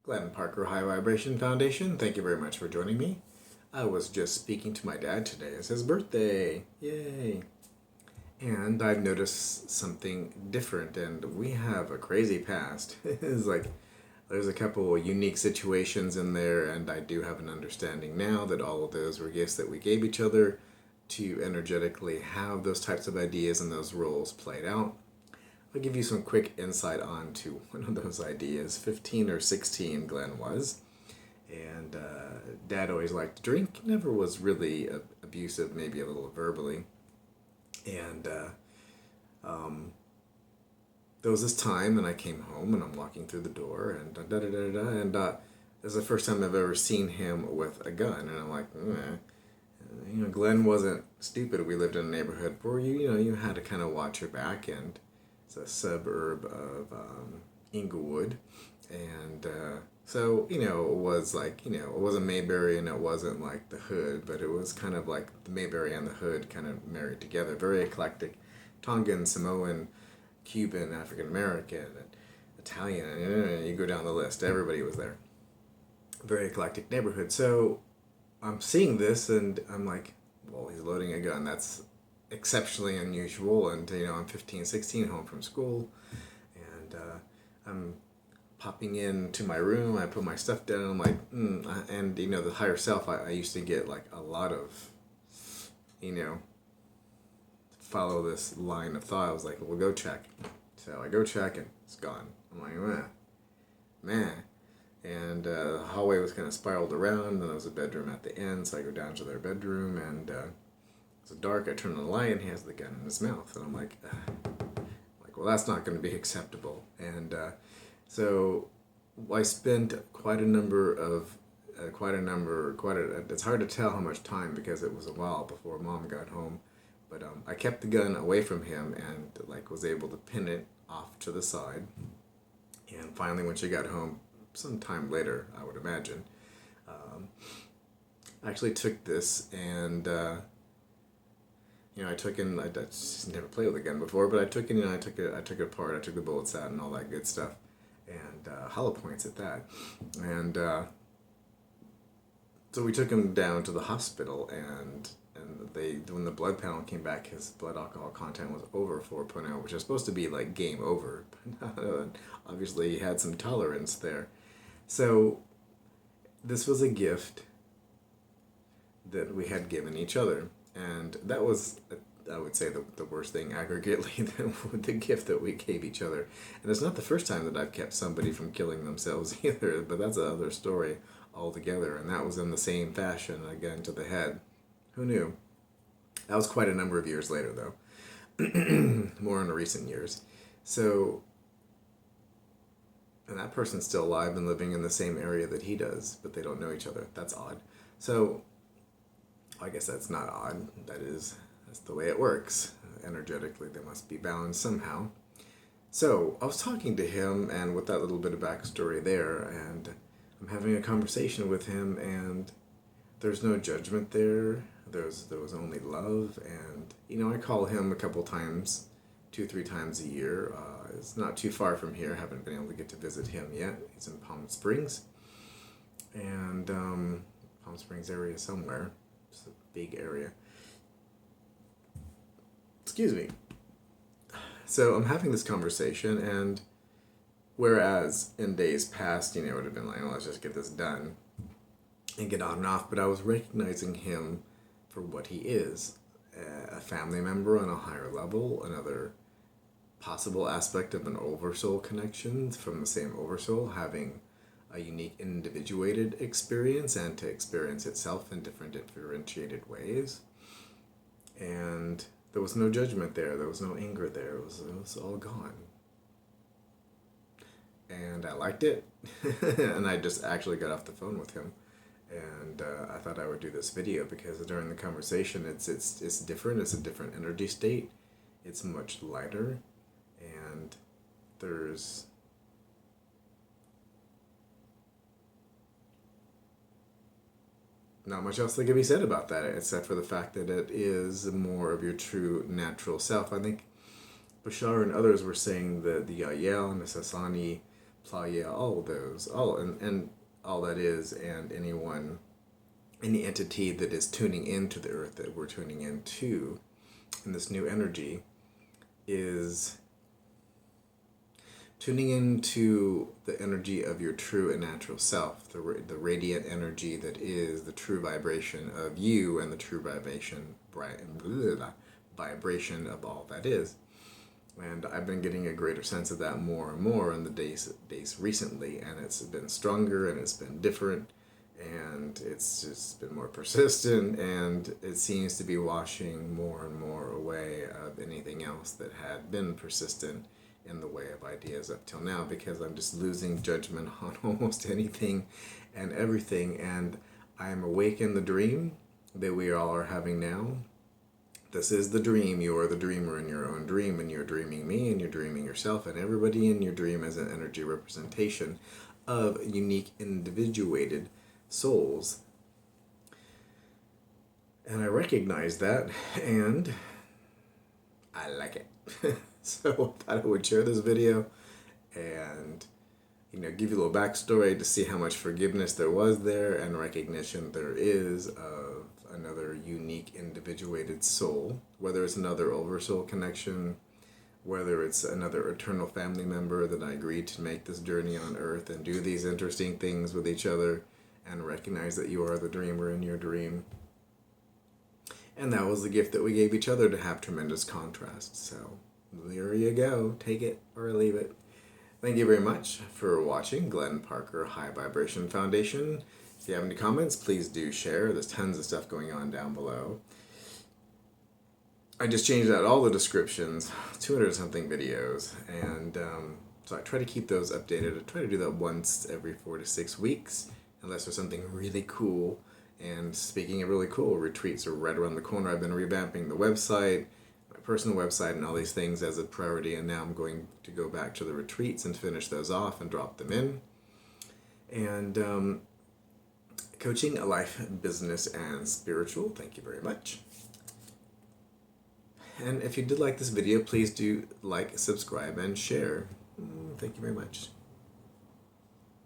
Glenn Parker High Vibration Foundation, thank you very much for joining me. I was just speaking to my dad today. It's his birthday. Yay! And I've noticed something different, and we have a crazy past. It's like there's a couple unique situations in there, and I do have an understanding now that all of those were gifts that we gave each other to energetically have those types of ideas and those roles played out. I'll give you some quick insight onto one of those ideas. 15 or 16 Glenn was, and Dad always liked to drink, never was really abusive, maybe a little verbally. And there was this time, and I came home, and I'm walking through the door, and and it was the first time I've ever seen him with a gun, and I'm like, Glenn wasn't stupid. We lived in a neighborhood where you had to kind of watch your back, and it's a suburb of Inglewood, and so it was like it wasn't Mayberry and it wasn't like the hood, but it was kind of like the Mayberry and the hood kind of married together. Very eclectic, Tongan, Samoan, Cuban, African American, and Italian, and you go down the list. Everybody was there. Very eclectic neighborhood. So I'm seeing this and I'm like, well, he's loading a gun. That's exceptionally unusual. And I'm 15, 16, home from school, and I'm popping into my room. I put my stuff down, and I'm like, and the higher self, I used to get like a lot of, follow this line of thought. I was like, well, go check. So I go check, and it's gone. I'm like, man. And the hallway was kind of spiraled around, and there was a bedroom at the end, so I go down to their bedroom, and it's dark. I turn on the light, and he has the gun in his mouth, and I'm like, well, that's not going to be acceptable. And so I spent quite a number of, it's hard to tell how much time because it was a while before Mom got home, but I kept the gun away from him and was able to pin it off to the side. And finally, when she got home, some time later, I would imagine, I actually took this and, I took in, I just never played with a gun before, but I took it, I took it apart, I took the bullets out and all that good stuff, and hollow points at that. And so we took him down to the hospital, and when the blood panel came back, his blood alcohol content was over 4.0, which is supposed to be like game over, but obviously he had some tolerance there. So this was a gift that we had given each other, and that was, I would say, the worst thing aggregately, the gift that we gave each other. And it's not the first time that I've kept somebody from killing themselves either, but that's another story altogether, and that was in the same fashion, again, to the head. Who knew? That was quite a number of years later, though. More in the recent years. So, and that person's still alive and living in the same area that he does, but they don't know each other. That's odd. So, I guess that's not odd. That's the way it works. Energetically, they must be bound somehow. So, I was talking to him, and with that little bit of backstory there, and I'm having a conversation with him, and there's no judgment there. There was only love, and I call him a couple times, 2-3 times a year. It's not too far from here. Haven't been able to get to visit him yet. He's in Palm Springs, and Palm Springs area somewhere. It's a big area. Excuse me. So I'm having this conversation, and whereas in days past, it would have been like, let's just get this done and get on and off, but I was recognizing him for what he is, a family member on a higher level, another possible aspect of an oversoul connection from the same oversoul, having a unique individuated experience and to experience itself in different differentiated ways. And there was no judgment there, there was no anger there, it was all gone. And I liked it, and I just actually got off the phone with him. And I thought I would do this video because during the conversation, it's different. It's a different energy state. It's much lighter, and there's not much else that can be said about that, except for the fact that it is more of your true natural self. I think Bashar and others were saying that the YahYel and the Sassani Playa, all of those, and all that is, and anyone, any entity that is tuning into the earth that we're tuning into in this new energy is tuning into the energy of your true and natural self, the radiant energy that is the true vibration of you and the true vibration of all that is. And I've been getting a greater sense of that more and more in the days recently, and it's been stronger and it's been different and it's just been more persistent, and it seems to be washing more and more away of anything else that had been persistent in the way of ideas up till now, because I'm just losing judgment on almost anything and everything, and I'm awake in the dream that we all are having now. This is the dream. You are the dreamer in your own dream, and you're dreaming me, and you're dreaming yourself, and everybody in your dream is an energy representation of unique, individuated souls. And I recognize that, and I like it. So I thought I would share this video and, give you a little backstory to see how much forgiveness there was there and recognition there is of another unique, individuated soul, whether it's another oversoul connection, whether it's another eternal family member that I agreed to make this journey on earth and do these interesting things with each other, and recognize that you are the dreamer in your dream. And that was the gift that we gave each other, to have tremendous contrast. So there you go. Take it or leave it. Thank you very much for watching Glenn Parker High Vibration Foundation. If you have any comments, please do share. There's tons of stuff going on down below. I just changed out all the descriptions, 200 something videos, and so I try to keep those updated. I try to do that once every 4 to 6 weeks, unless there's something really cool. And speaking of really cool, retreats are right around the corner. I've been revamping the website, my personal website, and all these things as a priority, and now I'm going to go back to the retreats and finish those off and drop them in. And coaching, a life, business, and spiritual. Thank you very much. And if you did like this video, please do like, subscribe, and share. Thank you very much.